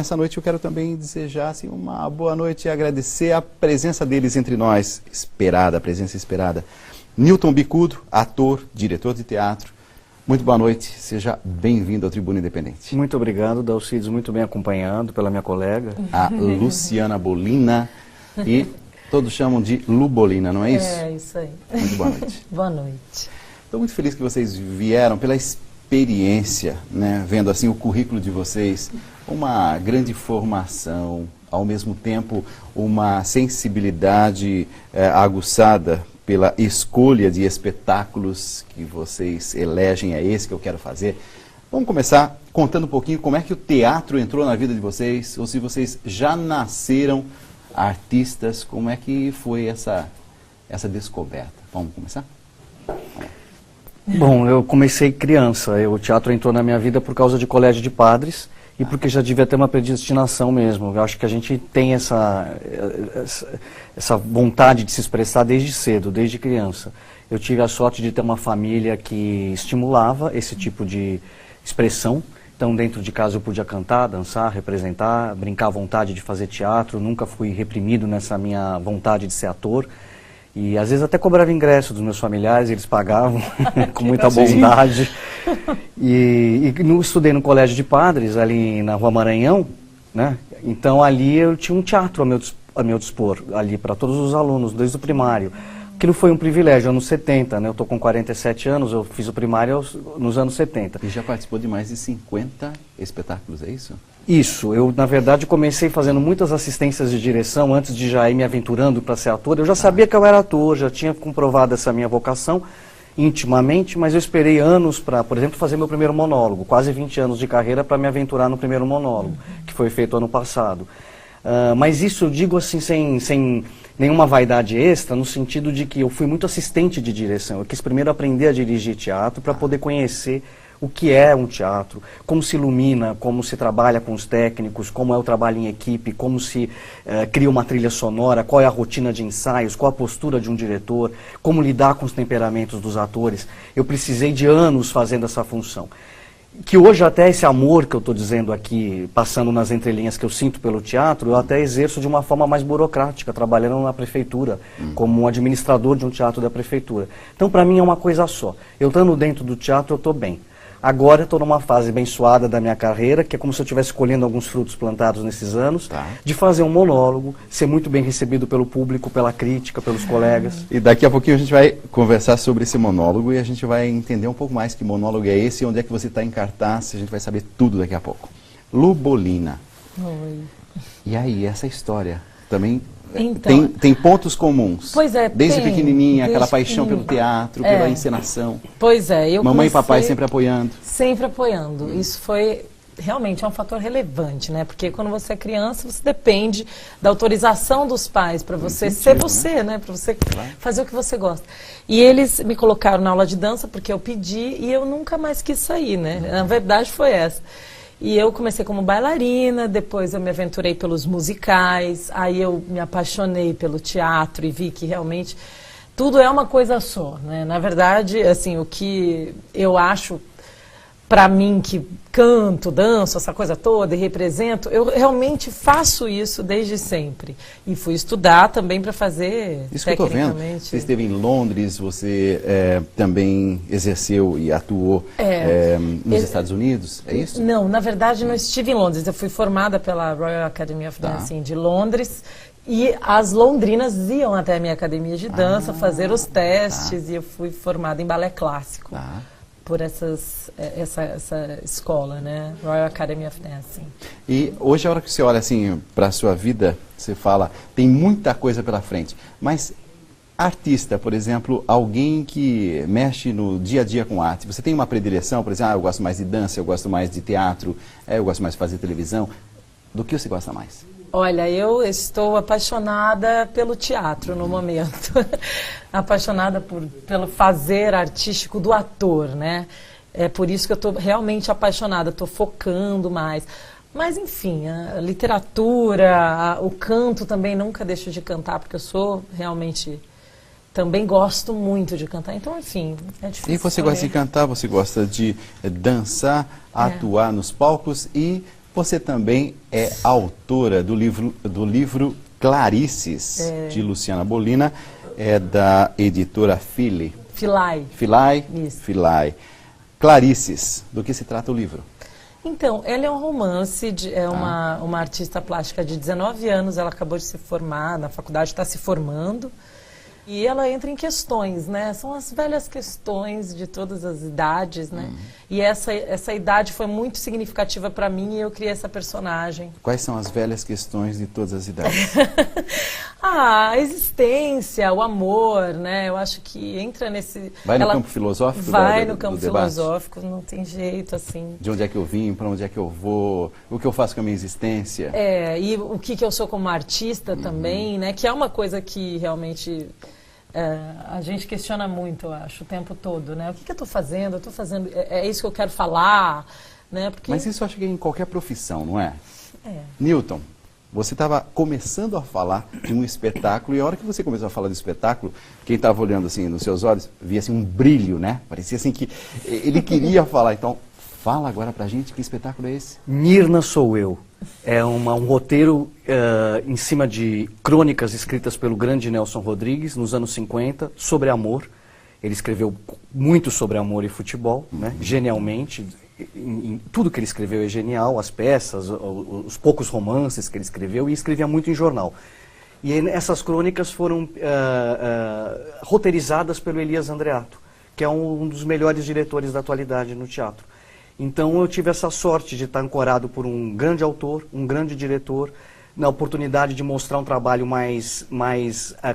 nessa noite eu quero também desejar assim, uma boa noite e agradecer a presença deles entre nós, esperada, a presença esperada. Newton Bicudo, ator, diretor de teatro. Muito boa noite, seja bem-vindo ao Tribuna Independente. Muito obrigado, Dalcides, muito bem acompanhado pela minha colega. A Luciana Bolina e todos chamam de Lu Bolina, não é isso? É, isso aí. Muito boa noite. Boa noite. Estou muito feliz que vocês vieram pela experiência, né, vendo assim o currículo de vocês, uma grande formação, ao mesmo tempo uma sensibilidade aguçada pela escolha de espetáculos que vocês elegem, é esse que eu quero fazer. Vamos começar contando um pouquinho como é que o teatro entrou na vida de vocês, ou se vocês já nasceram artistas, como é que foi essa descoberta. Vamos começar? Bom, eu comecei criança, o teatro entrou na minha vida por causa de colégio de padres e porque já devia ter uma predestinação mesmo. Eu acho que a gente tem essa vontade de se expressar desde cedo, desde criança. Eu tive a sorte de ter uma família que estimulava esse tipo de expressão. Então, dentro de casa eu podia cantar, dançar, representar, brincar à vontade de fazer teatro. Nunca fui reprimido nessa minha vontade de ser ator. E às vezes até cobrava ingresso dos meus familiares, eles pagavam com muita bondade. E estudei no colégio de padres, ali na Rua Maranhão, né? Então ali eu tinha um teatro a meu dispor, ali para todos os alunos, desde o primário. Aquilo foi um privilégio, anos 70, né? Eu estou com 47 anos, eu fiz o primário nos anos 70. E já participou de mais de 50 espetáculos, é isso? Isso, eu na verdade comecei fazendo muitas assistências de direção antes de já ir me aventurando para ser ator. Eu já sabia que eu era ator, já tinha comprovado essa minha vocação intimamente, mas eu esperei anos para, por exemplo, fazer meu primeiro monólogo, quase 20 anos de carreira para me aventurar no primeiro monólogo, que foi feito ano passado. Mas isso eu digo assim sem nenhuma vaidade extra, no sentido de que eu fui muito assistente de direção. Eu quis primeiro aprender a dirigir teatro para poder conhecer o que é um teatro, como se ilumina, como se trabalha com os técnicos, como é o trabalho em equipe, como se cria uma trilha sonora, qual é a rotina de ensaios, qual a postura de um diretor, como lidar com os temperamentos dos atores. Eu precisei de anos fazendo essa função. Que hoje até esse amor que eu estou dizendo aqui, passando nas entrelinhas que eu sinto pelo teatro, eu até exerço de uma forma mais burocrática, trabalhando na prefeitura, como um administrador de um teatro da prefeitura. Então, para mim é uma coisa só. Eu estando dentro do teatro, eu estou bem. Agora eu estou numa fase abençoada da minha carreira, que é como se eu estivesse colhendo alguns frutos plantados nesses anos, de fazer um monólogo, ser muito bem recebido pelo público, pela crítica, pelos colegas. E daqui a pouquinho a gente vai conversar sobre esse monólogo e a gente vai entender um pouco mais que monólogo é esse, onde é que você está em cartaz, a gente vai saber tudo daqui a pouco. Lu Bolina. Oi. E aí, essa história também Então, tem pontos comuns. Pois é, desde tem, pequenininha, aquela desde paixão pelo teatro, pela encenação. Pois é, eu Mamãe e comecei papai sempre apoiando. Sempre apoiando. Isso foi realmente um fator relevante, né? Porque quando você é criança, você depende da autorização dos pais para você ser você, né? Para você fazer o que você gosta. E eles me colocaram na aula de dança porque eu pedi e eu nunca mais quis sair, né? Na verdade foi essa. E eu comecei como bailarina, depois eu me aventurei pelos musicais, aí eu me apaixonei pelo teatro e vi que realmente tudo é uma coisa só, né? Na verdade, assim, o que eu acho para mim que canto, danço, essa coisa toda e represento, eu realmente faço isso desde sempre. E fui estudar também para fazer isso que eu estou vendo. Você esteve em Londres, você também exerceu e atuou nos Estados Unidos, é isso? Não, na verdade não estive em Londres. Eu fui formada pela Royal Academy of Dancing de Londres. E as londrinas iam até a minha academia de dança fazer os testes e eu fui formada em balé clássico. Por essa escola, né? Royal Academy of Dancing. E hoje, a hora que você olha assim para a sua vida, você fala, tem muita coisa pela frente. Mas artista, por exemplo, alguém que mexe no dia a dia com arte, você tem uma predileção, por exemplo, eu gosto mais de dança, eu gosto mais de teatro, eu gosto mais de fazer televisão. Do que você gosta mais? Olha, eu estou apaixonada pelo teatro no momento. Apaixonada pelo fazer artístico do ator, né? É por isso que eu estou realmente apaixonada, estou focando mais. Mas, enfim, a literatura, o canto também nunca deixo de cantar, porque eu sou realmente... Também gosto muito de cantar, então, enfim, é difícil. E você gosta de cantar, você gosta de dançar, atuar nos palcos e Você também é autora do livro Clarices, de Luciana Bolina, da editora Fili. Filai. Filai? Isso. Filai. Clarices, do que se trata o livro? Então, ela é um romance, uma artista plástica de 19 anos, ela acabou de se formar, na faculdade está se formando, e ela entra em questões, né? São as velhas questões de todas as idades, né? E essa idade foi muito significativa para mim e eu criei essa personagem. Quais são as velhas questões de todas as idades? A existência, o amor, né? Eu acho que entra nesse... Vai no campo filosófico? Vai no campo filosófico, não tem jeito, assim. De onde é que eu vim, para onde é que eu vou, o que eu faço com a minha existência. E o que eu sou como artista também, né? Que é uma coisa que realmente a gente questiona muito, eu acho, o tempo todo, né? O que eu estou fazendo? Eu estou fazendo... É isso que eu quero falar, né? Porque... Mas isso eu acho que é em qualquer profissão, não é? Newton, você estava começando a falar de um espetáculo, e a hora que você começou a falar do espetáculo, quem estava olhando assim nos seus olhos, via assim um brilho, né? Parecia assim que ele queria falar. Então, fala agora pra gente, que espetáculo é esse? Mirna Sou Eu. É um roteiro em cima de crônicas escritas pelo grande Nelson Rodrigues, nos anos 50, sobre amor. Ele escreveu muito sobre amor e futebol, né? Genialmente. Tudo que ele escreveu é genial, as peças, os poucos romances que ele escreveu, e escrevia muito em jornal. E essas crônicas foram roteirizadas pelo Elias Andreato, que é um dos melhores diretores da atualidade no teatro. Então eu tive essa sorte de estar ancorado por um grande autor, um grande diretor, na oportunidade de mostrar um trabalho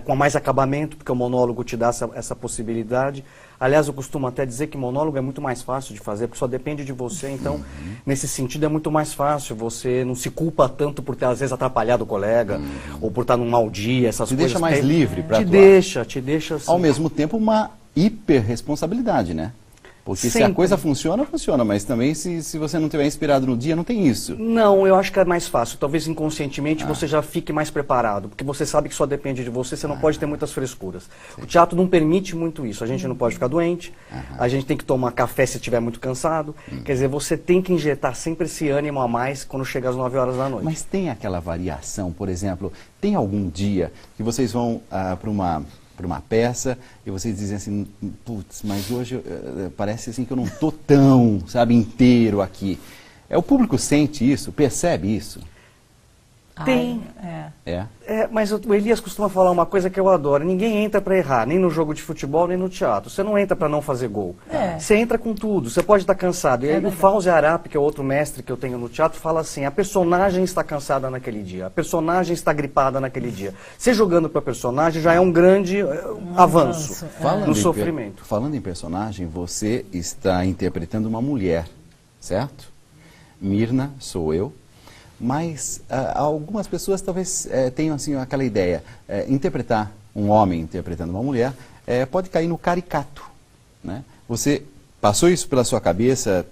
com mais acabamento, porque o monólogo te dá essa possibilidade. Aliás, eu costumo até dizer que monólogo é muito mais fácil de fazer, porque só depende de você. Então, nesse sentido, é muito mais fácil. Você não se culpa tanto por ter, às vezes, atrapalhado o colega, ou por estar num mau dia, essas coisas. Te deixa mais livre para atuar. Te deixa assim. Ao mesmo tempo, uma hiperresponsabilidade, né? Porque se a coisa funciona, funciona, mas também se você não estiver inspirado no dia, não tem isso. Não, eu acho que é mais fácil. Talvez inconscientemente você já fique mais preparado, porque você sabe que só depende de você, você não pode ter muitas frescuras. Sim. O teatro não permite muito isso. A gente não pode ficar doente, a gente tem que tomar café se estiver muito cansado. Quer dizer, você tem que injetar sempre esse ânimo a mais quando chega às 9 horas da noite. Mas tem aquela variação, por exemplo, tem algum dia que vocês vão para uma peça e vocês dizem assim, putz, mas hoje parece assim que eu não estou tão, sabe, inteiro aqui. O público sente isso, percebe isso? Tem. Mas o Elias costuma falar uma coisa que eu adoro. Ninguém entra para errar, nem no jogo de futebol, nem no teatro. Você não entra para não fazer gol. Você entra com tudo. Você pode estar cansado. E aí o Fauzi Arap, que é outro mestre que eu tenho no teatro, fala assim, a personagem está cansada naquele dia. A personagem está gripada naquele dia. Você jogando para a personagem já é um grande avanço no sofrimento. Falando em personagem, você está interpretando uma mulher, certo? Mirna Sou Eu. Mas algumas pessoas talvez tenham assim, aquela ideia, interpretar um homem interpretando uma mulher pode cair no caricato, né? Você passou isso pela sua cabeça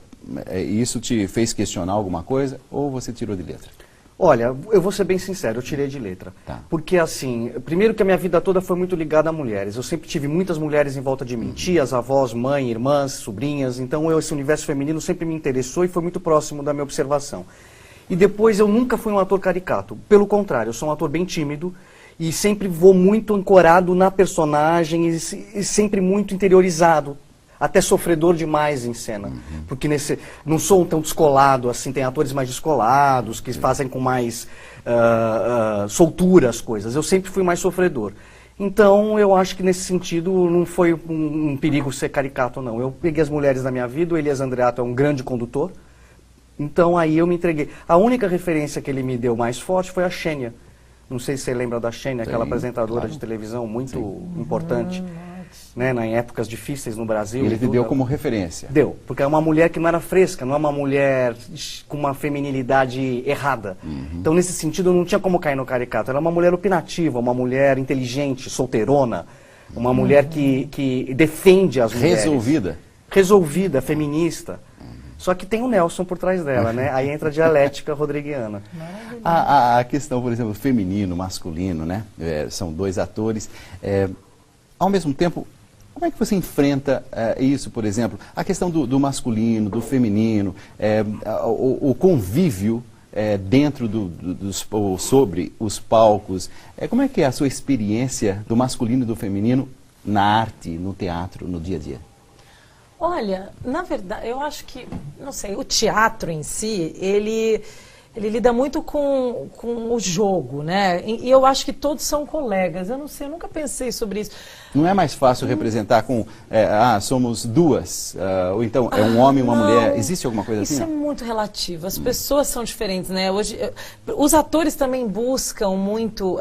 e isso te fez questionar alguma coisa ou você tirou de letra? Olha, eu vou ser bem sincero, eu tirei de letra. Porque assim, primeiro que a minha vida toda foi muito ligada a mulheres. Eu sempre tive muitas mulheres em volta de mim, tias, avós, mãe, irmãs, sobrinhas. Então esse universo feminino sempre me interessou e foi muito próximo da minha observação. E depois eu nunca fui um ator caricato. Pelo contrário, eu sou um ator bem tímido e sempre vou muito ancorado na personagem e sempre muito interiorizado. Até sofredor demais em cena. Porque não sou tão descolado assim, tem atores mais descolados, que fazem com mais soltura as coisas. Eu sempre fui mais sofredor. Então, eu acho que nesse sentido não foi um perigo ser caricato, não. Eu peguei as mulheres da minha vida, o Elias Andreato é um grande condutor. Então aí eu me entreguei. A única referência que ele me deu mais forte foi a Xênia. Não sei se você lembra da Xênia, aquela apresentadora de televisão muito importante, né, em épocas difíceis no Brasil. Ele te deu como referência? Deu, porque é uma mulher que não era fresca, não é uma mulher com uma feminilidade errada. Então nesse sentido não tinha como cair no caricato. Ela é uma mulher opinativa, uma mulher inteligente, solteirona, uma mulher que defende as mulheres. Resolvida, feminista. Só que tem o Nelson por trás dela, né? Aí entra a dialética rodriguiana. A questão, por exemplo, feminino, masculino, né? São dois atores. Ao mesmo tempo, como é que você enfrenta isso, por exemplo? A questão do masculino, do feminino, o convívio dentro ou sobre os palcos. Como é que é a sua experiência do masculino e do feminino na arte, no teatro, no dia a dia? Olha, na verdade, eu acho que, não sei, o teatro em si, ele lida muito com o jogo, né? E eu acho que todos são colegas. Eu não sei, eu nunca pensei sobre isso. Não é mais fácil representar com, somos duas, ou então é um homem e uma mulher? Existe alguma coisa assim? Isso é muito relativo. As pessoas são diferentes, né? Hoje, os atores também buscam muito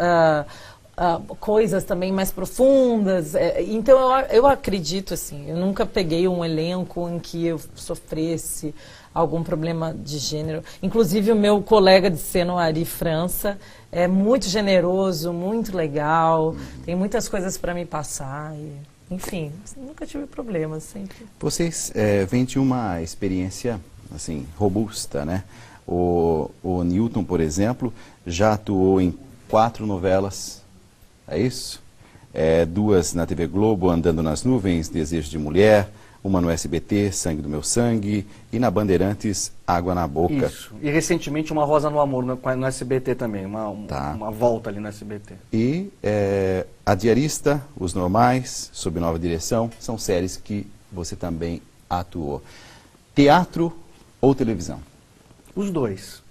coisas também mais profundas. Então, eu acredito, assim, eu nunca peguei um elenco em que eu sofresse algum problema de gênero. Inclusive, o meu colega de cena, o Ari França, é muito generoso, muito legal, tem muitas coisas para me passar. Enfim, nunca tive problemas, sempre. Vocês vêm de uma experiência, assim, robusta, né? O Newton, por exemplo, já atuou em 4 novelas, é isso? 2 na TV Globo, Andando nas Nuvens, Desejo de Mulher, uma no SBT, Sangue do Meu Sangue, e na Bandeirantes, Água na Boca. Isso. E recentemente Uma Rosa no Amor no SBT também, uma volta ali no SBT. E A Diarista, Os Normais, Sob Nova Direção, são séries que você também atuou. Teatro ou televisão? Os dois.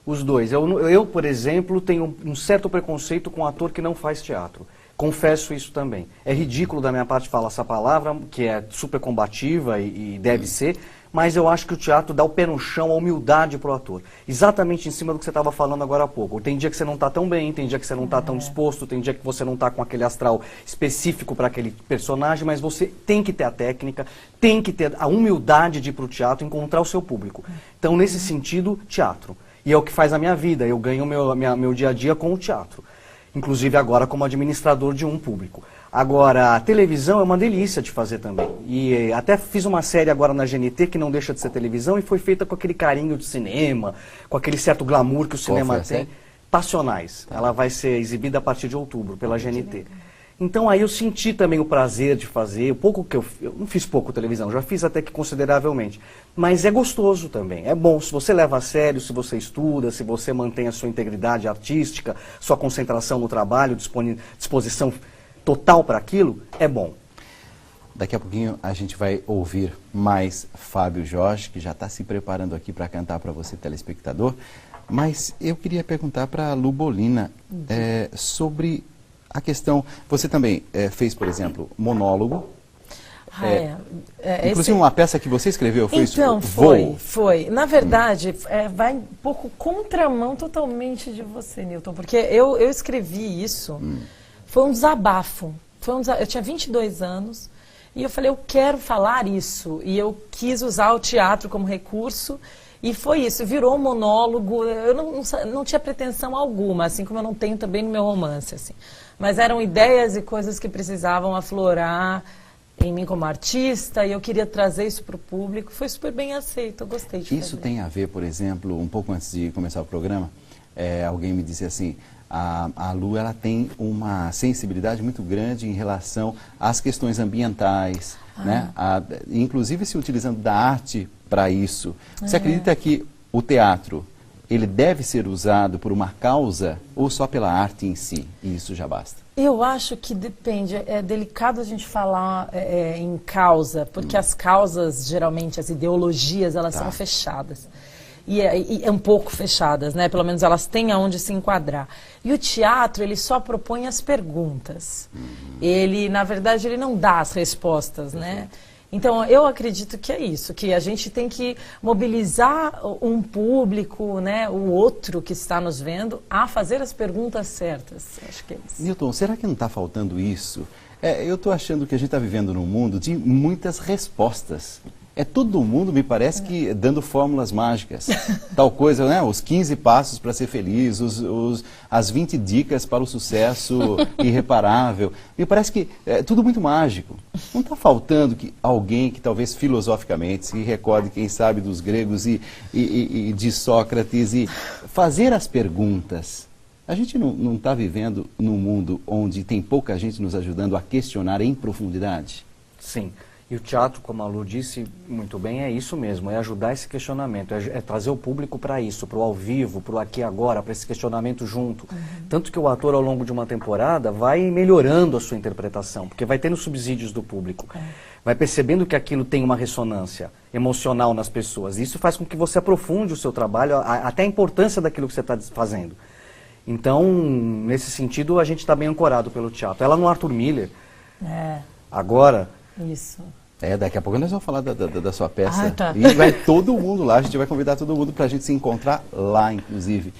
Os dois. Eu, por exemplo, tenho um certo preconceito com ator que não faz teatro. Confesso isso também. É ridículo da minha parte falar essa palavra, que é super combativa e deve ser, mas eu acho que o teatro dá o pé no chão, a humildade para o ator. Exatamente em cima do que você estava falando agora há pouco. Tem dia que você não está tão bem, tem dia que você não está tão disposto, tem dia que você não está com aquele astral específico para aquele personagem, mas você tem que ter a técnica, tem que ter a humildade de ir para o teatro, encontrar o seu público. Então, nesse sentido, teatro. E é o que faz a minha vida, eu ganho meu dia a dia com o teatro. Inclusive agora como administrador de um público. Agora, a televisão é uma delícia de fazer também. E até fiz uma série agora na GNT que não deixa de ser televisão e foi feita com aquele carinho de cinema, com aquele certo glamour que o cinema tem. Passionais. Tá. Ela vai ser exibida a partir de outubro pela GNT. Então aí eu senti também o prazer de fazer, o pouco que eu não fiz pouco televisão, já fiz até que consideravelmente, mas é gostoso também, é bom, se você leva a sério, se você estuda, se você mantém a sua integridade artística, sua concentração no trabalho, disposição total para aquilo, é bom. Daqui a pouquinho a gente vai ouvir mais Fábio Jorge, que já está se preparando aqui para cantar para você, telespectador, mas eu queria perguntar para a Lu Bolina sobre a questão, você também fez, por exemplo, monólogo. Inclusive uma peça que você escreveu foi então, isso? Voo. Foi. Na verdade, vai um pouco contramão totalmente de você, Newton, porque eu escrevi isso, foi um desabafo. Eu tinha 22 anos e eu falei, eu quero falar isso. E eu quis usar o teatro como recurso. E foi isso, virou um monólogo, eu não tinha pretensão alguma, assim como eu não tenho também no meu romance, assim. Mas eram ideias e coisas que precisavam aflorar em mim como artista, e eu queria trazer isso para o público, foi super bem aceito, eu gostei de fazer. Isso tem a ver, por exemplo, um pouco antes de começar o programa, alguém me disse assim, a Lu ela tem uma sensibilidade muito grande em relação às questões ambientais, né? Inclusive se utilizando da arte para isso. Você acredita que o teatro ele deve ser usado por uma causa ou só pela arte em si? E isso já basta? Eu acho que depende. É delicado a gente falar em causa, porque as causas, geralmente, as ideologias, elas são fechadas. E é um pouco fechadas, né? Pelo menos elas têm aonde se enquadrar. E o teatro, ele só propõe as perguntas. Ele, na verdade, ele não dá as respostas, né? Então, eu acredito que é isso, que a gente tem que mobilizar um público, né, o outro que está nos vendo, a fazer as perguntas certas. Acho que é isso. Newton, será que não está faltando isso? Eu estou achando que a gente está vivendo num mundo de muitas respostas. Todo mundo, me parece, que dando fórmulas mágicas. Tal coisa, né? Os 15 passos para ser feliz, as 20 dicas para o sucesso irreparável. Me parece que é tudo muito mágico. Não está faltando alguém que talvez filosoficamente se recorde, quem sabe, dos gregos e de Sócrates e fazer as perguntas. A gente não está vivendo num mundo onde tem pouca gente nos ajudando a questionar em profundidade? Sim. E o teatro, como a Lu disse muito bem, é isso mesmo, é ajudar esse questionamento, é trazer o público para isso, para o ao vivo, para o aqui e agora, para esse questionamento junto. Tanto que o ator, ao longo de uma temporada, vai melhorando a sua interpretação, porque vai tendo subsídios do público. Vai percebendo que aquilo tem uma ressonância emocional nas pessoas. E isso faz com que você aprofunde o seu trabalho, até a importância daquilo que você está fazendo. Então, nesse sentido, a gente está bem ancorado pelo teatro. Ela no Arthur Miller, agora... Isso. Daqui a pouco nós vamos falar da sua peça. Tá. E vai todo mundo lá, a gente vai convidar todo mundo para a gente se encontrar lá, inclusive.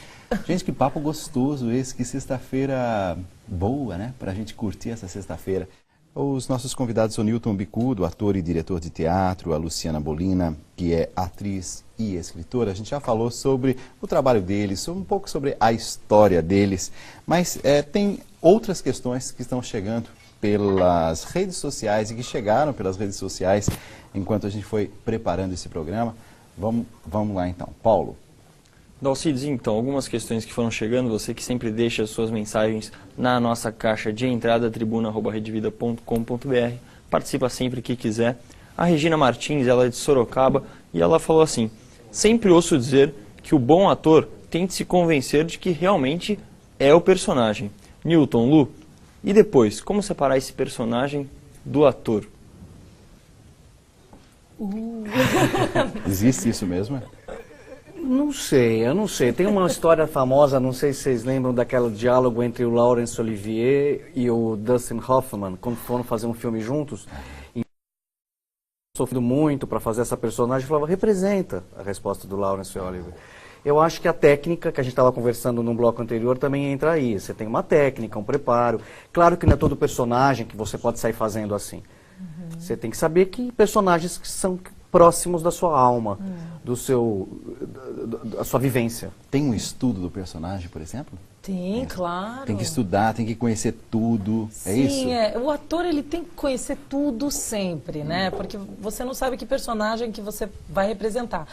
Gente, que papo gostoso esse, que sexta-feira boa, né? Para a gente curtir essa sexta-feira. Os nossos convidados são Newton Bicudo, ator e diretor de teatro, a Luciana Bolina, que é atriz e escritora. A gente já falou sobre o trabalho deles, um pouco sobre a história deles, mas tem outras questões que estão chegando pelas redes sociais e que chegaram pelas redes sociais enquanto a gente foi preparando esse programa. Vamos lá então. Paulo. Dalcides, então, algumas questões que foram chegando, você que sempre deixa as suas mensagens na nossa caixa de entrada, tribuna@redevida.com.br, participa sempre que quiser. A Regina Martins, ela é de Sorocaba, e ela falou assim: sempre ouço dizer que o bom ator tem de se convencer de que realmente é o personagem. Newton, Lu, e depois, como separar esse personagem do ator? Existe isso mesmo? Não sei, eu não sei. Tem uma história famosa, não sei se vocês lembram daquele diálogo entre o Laurence Olivier e o Dustin Hoffman, quando foram fazer um filme juntos. E sofrendo muito para fazer essa personagem, falava, representa a resposta do Laurence Olivier. Eu acho que a técnica, que a gente estava conversando no bloco anterior, também entra aí. Você tem uma técnica, um preparo. Claro que não é todo personagem que você pode sair fazendo assim. Você tem que saber que personagens que são próximos da sua alma, da sua vivência. Tem um estudo do personagem, por exemplo? Tem, claro. Tem que estudar, tem que conhecer tudo, é isso? Sim, o ator ele tem que conhecer tudo sempre, né? Porque você não sabe que personagem que você vai representar.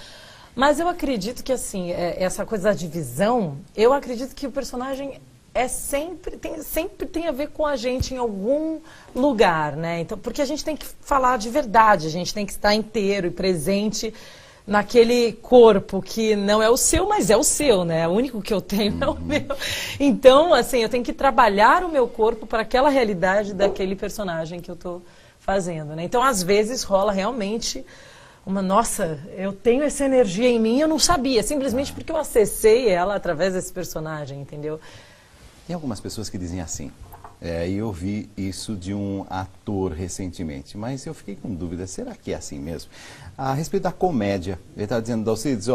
Mas eu acredito que, assim, essa coisa da divisão, eu acredito que o personagem sempre tem a ver com a gente em algum lugar, né? Então, porque a gente tem que falar de verdade, a gente tem que estar inteiro e presente naquele corpo que não é o seu, mas é o seu, né? O único que eu tenho é o meu. Então, assim, eu tenho que trabalhar o meu corpo para aquela realidade daquele personagem que eu estou fazendo, né? Então, às vezes, rola realmente nossa, eu tenho essa energia em mim, eu não sabia, simplesmente porque eu acessei ela através desse personagem, entendeu? Tem algumas pessoas que dizem assim, e eu vi isso de um ator recentemente, mas eu fiquei com dúvida, será que é assim mesmo? A respeito da comédia, ele estava dizendo, Dalcides,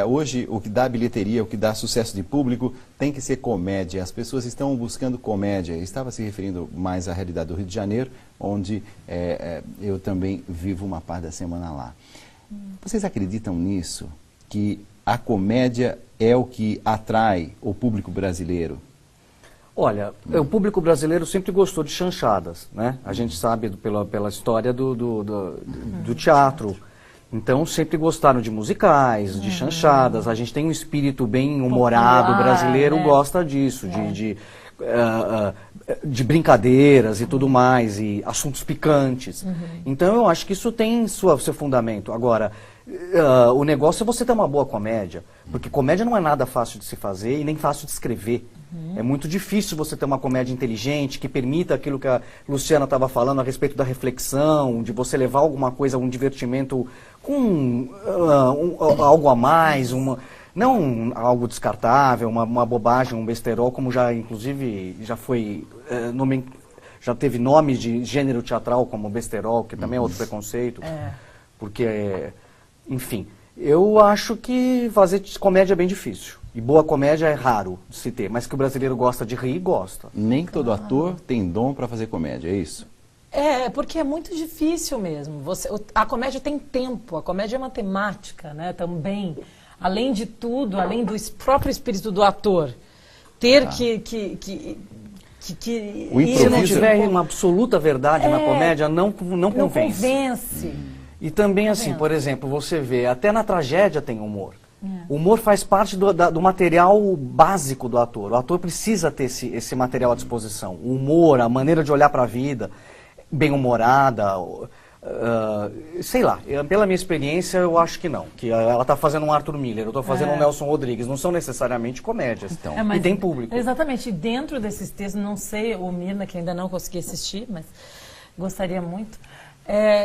hoje o que dá bilheteria, o que dá sucesso de público tem que ser comédia, as pessoas estão buscando comédia. Estava se referindo mais à realidade do Rio de Janeiro, onde eu também vivo uma parte da semana lá. Vocês acreditam nisso? Que a comédia é o que atrai o público brasileiro? Olha, o público brasileiro sempre gostou de chanchadas, né? A gente sabe pela história do teatro. Então, sempre gostaram de musicais, de chanchadas. A gente tem um espírito bem humorado, popular, brasileiro né? Gosta disso, de brincadeiras e tudo mais, e assuntos picantes. Então, eu acho que isso tem seu fundamento. Agora, o negócio é você ter uma boa comédia, porque comédia não é nada fácil de se fazer e nem fácil de escrever. É muito difícil você ter uma comédia inteligente que permita aquilo que a Luciana estava falando a respeito da reflexão, de você levar alguma coisa, um divertimento com algo a mais, não algo descartável, uma bobagem, um besterol, como já inclusive já foi já teve nome de gênero teatral como besterol, que também é outro preconceito, porque enfim, eu acho que fazer comédia é bem difícil. E boa comédia é raro de se ter, mas que o brasileiro gosta de rir, gosta. Nem todo ator tem dom para fazer comédia, é isso? Porque é muito difícil mesmo. A comédia tem tempo, a comédia é matemática, né, também. Além de tudo, além do próprio espírito do ator, ter que se não tiver uma absoluta verdade na comédia, não convence. Não convence. E também, assim, por exemplo, você vê, até na tragédia tem humor. O humor faz parte do material básico do ator. O ator precisa ter esse material à disposição. O humor, a maneira de olhar para a vida, bem-humorada, sei lá, pela minha experiência eu acho que não. Que ela está fazendo um Arthur Miller, eu estou fazendo um Nelson Rodrigues. Não são necessariamente comédias. Então, e tem público. Exatamente. E dentro desses textos, não sei, o Mirna, que ainda não consegui assistir, mas gostaria muito.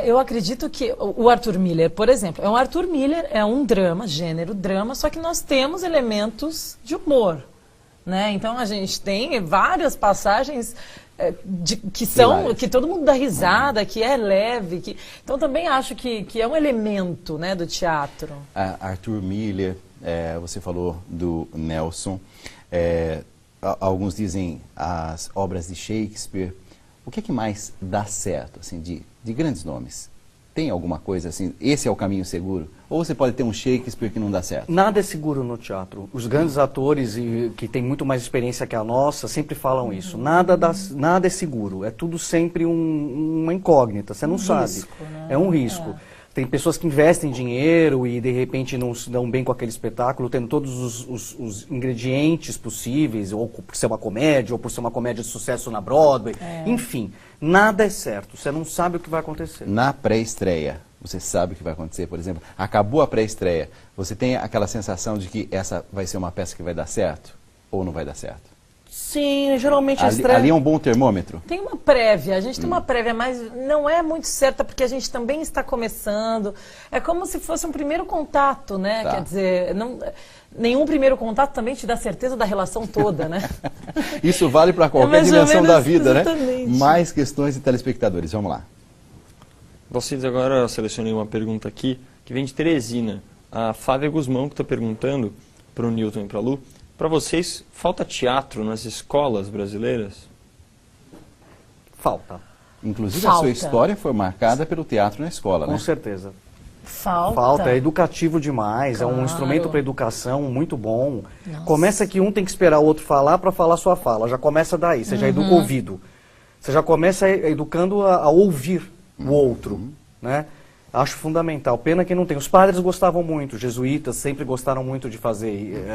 Eu acredito que o Arthur Miller, por exemplo, um Arthur Miller é um drama, gênero drama, só que nós temos elementos de humor. Né? Então a gente tem várias passagens que todo mundo dá risada, que é leve. Então também acho que é um elemento, né, do teatro. Arthur Miller, você falou do Nelson, alguns dizem as obras de Shakespeare. O que é que mais dá certo, assim, de grandes nomes? Tem alguma coisa assim, esse é o caminho seguro? Ou você pode ter um Shakespeare que não dá certo? Nada é seguro no teatro. Os grandes atores que têm muito mais experiência que a nossa sempre falam isso. Nada é seguro. É tudo sempre uma incógnita. Você não sabe. Risco, né? É um risco. Tem pessoas que investem dinheiro e de repente não se dão bem com aquele espetáculo, tendo todos os ingredientes possíveis, ou por ser uma comédia, ou por ser uma comédia de sucesso na Broadway. Enfim, nada é certo. Você não sabe o que vai acontecer. Na pré-estreia, você sabe o que vai acontecer, por exemplo, acabou a pré-estreia, você tem aquela sensação de que essa vai ser uma peça que vai dar certo ou não vai dar certo? Sim, geralmente a estreia... Ali é um bom termômetro? Tem uma prévia, a gente tem uma prévia, mas não é muito certa porque a gente também está começando. É como se fosse um primeiro contato, né? Tá. Quer dizer, nenhum primeiro contato também te dá certeza da relação toda, né? Isso vale para qualquer mais ou dimensão da menos, vida, né? exatamente. Mais questões de telespectadores, vamos lá. Vocês agora, eu selecionei uma pergunta aqui, que vem de Teresina. A Flávia Guzmão, que está perguntando para o Newton e para a Lu, para vocês, falta teatro nas escolas brasileiras? Falta. Inclusive a sua história foi marcada pelo teatro na escola, né? Com certeza. Falta. É educativo demais, Claro. é um instrumento para educação muito bom. Nossa. Começa que um tem que esperar o outro falar para falar a sua fala, já começa daí, você já educa o ouvido. Você já começa educando a ouvir o outro, né? Acho fundamental. Pena que não tem. Os padres gostavam muito, os jesuítas sempre gostaram muito de fazer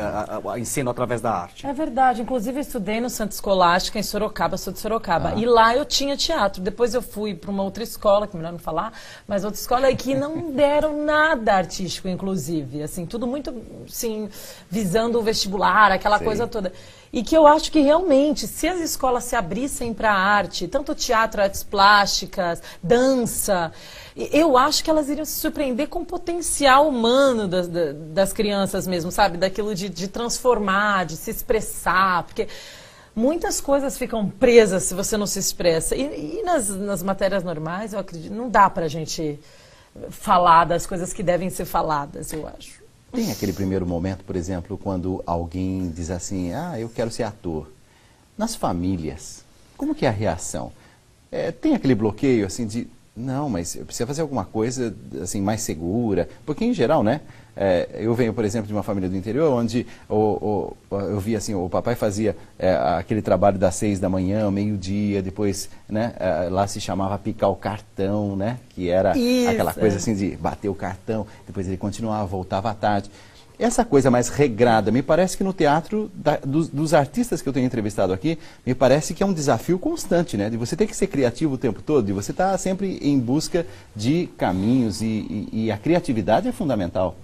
ensino através da arte. É verdade. Inclusive, eu estudei no Santa Escolástica, em Sorocaba, sou de Sorocaba. E lá eu tinha teatro. Depois eu fui para uma outra escola, que é melhor não falar, mas outra escola que não deram nada artístico, inclusive. Assim, tudo muito, assim, visando o vestibular, aquela coisa toda. E que eu acho que realmente, se as escolas se abrissem para a arte, tanto teatro, artes plásticas, dança, eu acho que elas iriam se surpreender com o potencial humano das crianças mesmo, sabe? Daquilo de transformar, de se expressar, porque muitas coisas ficam presas se você não se expressa. E nas matérias normais, eu acredito, não dá para a gente falar das coisas que devem ser faladas, eu acho. Tem aquele primeiro momento, por exemplo, quando alguém diz assim, eu quero ser ator. Nas famílias, como que é a reação? Tem aquele bloqueio assim de, não, mas eu preciso fazer alguma coisa assim mais segura, porque em geral, né? Eu venho, por exemplo, de uma família do interior, onde eu vi assim, o papai fazia aquele trabalho das 6 da manhã, ao meio-dia, depois, né, lá se chamava picar o cartão, né? Que era aquela coisa assim de bater o cartão, depois ele continuava, voltava à tarde. Essa coisa mais regrada, me parece que no teatro, dos artistas que eu tenho entrevistado aqui, me parece que é um desafio constante, né? De você ter que ser criativo o tempo todo, de você estar sempre em busca de caminhos e a criatividade é fundamental.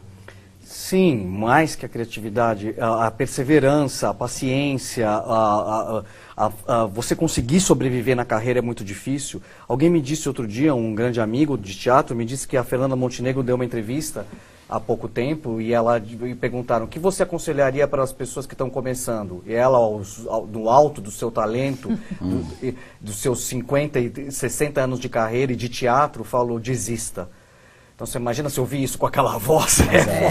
Sim, mais que a criatividade, a perseverança, a paciência, você conseguir sobreviver na carreira é muito difícil. Alguém me disse outro dia, um grande amigo de teatro, me disse que a Fernanda Montenegro deu uma entrevista há pouco tempo e perguntaram o que você aconselharia para as pessoas que estão começando. E ela, no alto do seu talento, dos seus 50 e 60 anos de carreira e de teatro, falou, desista. Então você imagina se eu ouvir isso com aquela voz.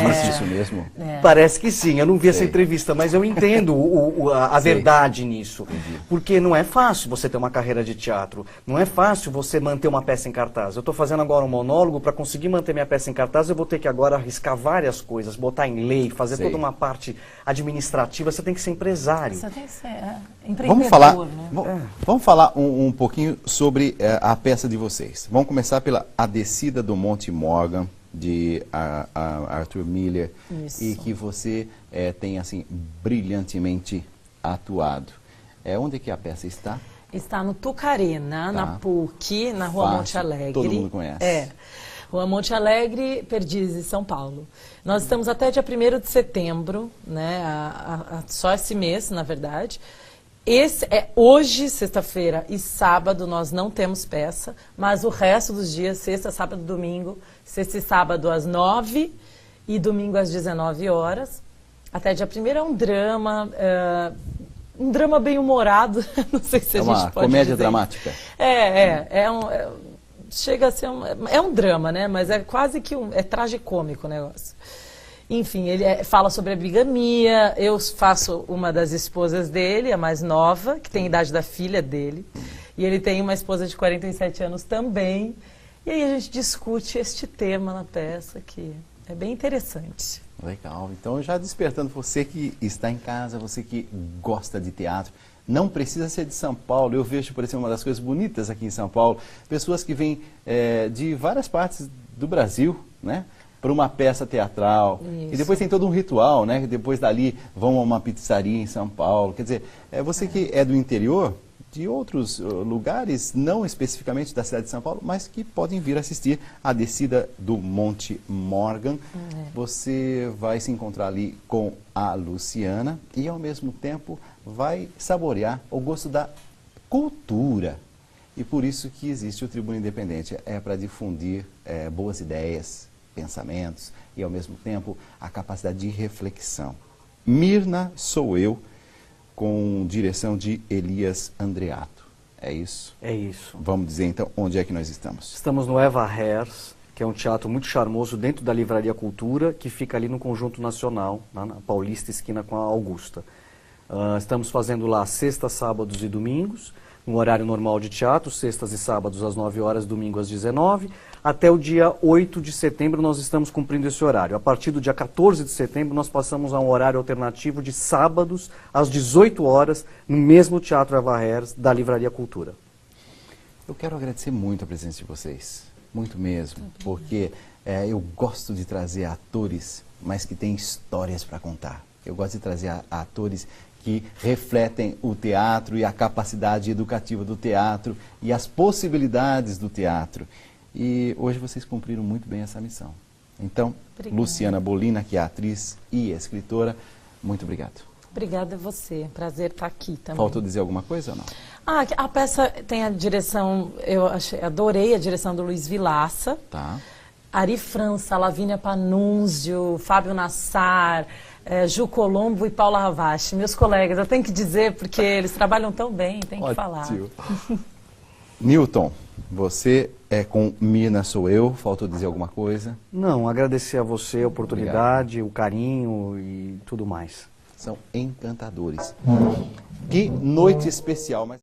Mas isso mesmo? Parece que sim, eu não vi essa entrevista, mas eu entendo a verdade nisso. Porque não é fácil você ter uma carreira de teatro, não é fácil você manter uma peça em cartaz. Eu estou fazendo agora um monólogo, para conseguir manter minha peça em cartaz, eu vou ter que agora arriscar várias coisas, botar em lei, fazer toda uma parte administrativa, você tem que ser empresário. Você tem que ser empreendedor, Vamos falar um pouquinho sobre a peça de vocês. Vamos começar pela A Descida do Monte Morgan, de Arthur Miller. Isso. E que você tem assim brilhantemente atuado. Onde é que a peça está? Está no Tucarena, na PUC, na Rua Fácil, Monte Alegre. todo mundo conhece. É. Rua Monte Alegre, Perdizes, São Paulo. Nós estamos até dia 1º de setembro, né? Só esse mês, na verdade. Hoje, sexta-feira e sábado, nós não temos peça, mas o resto dos dias, sexta, sábado, domingo, sexta e sábado às 9 e domingo às 19 horas. Até dia 1º é um drama bem humorado, não sei se a gente pode dizer. É uma comédia dramática. Chega a ser um drama, né? Mas é quase que é tragicômico o negócio. Enfim, ele fala sobre a bigamia. Eu faço uma das esposas dele, a mais nova, que tem a idade da filha dele. E ele tem uma esposa de 47 anos também. E aí a gente discute este tema na peça, que é bem interessante. Legal. Então, já despertando você que está em casa, você que gosta de teatro, não precisa ser de São Paulo. Eu vejo, por exemplo, uma das coisas bonitas aqui em São Paulo, pessoas que vêm de várias partes do Brasil, né, para uma peça teatral. Isso. E depois tem todo um ritual, né? Depois dali vão a uma pizzaria em São Paulo. Quer dizer, você que é do interior, de outros lugares, não especificamente da cidade de São Paulo, mas que podem vir assistir a descida do Monte Morgan. Você vai se encontrar ali com a Luciana e, ao mesmo tempo, vai saborear o gosto da cultura. E por isso que existe o Tribuna Independente, para difundir boas ideias, pensamentos e, ao mesmo tempo, a capacidade de reflexão. Mirna Sou Eu, com direção de Elias Andreato. É isso? É isso. Vamos dizer, então, onde é que nós estamos? Estamos no Eva Hers, que é um teatro muito charmoso dentro da Livraria Cultura, que fica ali no Conjunto Nacional, na Paulista, esquina com a Augusta. Estamos fazendo lá sextas, sábados e domingos, no horário normal de teatro, sextas e sábados às 9 horas, domingo às 19. Até o dia 8 de setembro nós estamos cumprindo esse horário. A partir do dia 14 de setembro nós passamos a um horário alternativo de sábados às 18 horas, no mesmo Teatro Eva Hers da Livraria Cultura. Eu quero agradecer muito a presença de vocês, muito mesmo, porque eu gosto de trazer atores, mas que têm histórias para contar. Eu gosto de trazer atores que refletem o teatro e a capacidade educativa do teatro e as possibilidades do teatro. E hoje vocês cumpriram muito bem essa missão. Então, obrigada. Luciana Bolina, que é atriz e escritora, muito obrigado. Obrigada a você, prazer estar aqui também. Faltou dizer alguma coisa ou não? A peça tem a direção, adorei a direção do Luiz Vilaça. Tá. Ari França, Lavínia Panunzio, Fábio Nassar, Ju Colombo e Paula Ravache, meus colegas. Eu tenho que dizer, porque eles trabalham tão bem, tem que falar. Newton, você é com Mirna Sou Eu, faltou dizer alguma coisa? Não, agradecer a você a oportunidade, o carinho e tudo mais. São encantadores. Que noite especial. Mas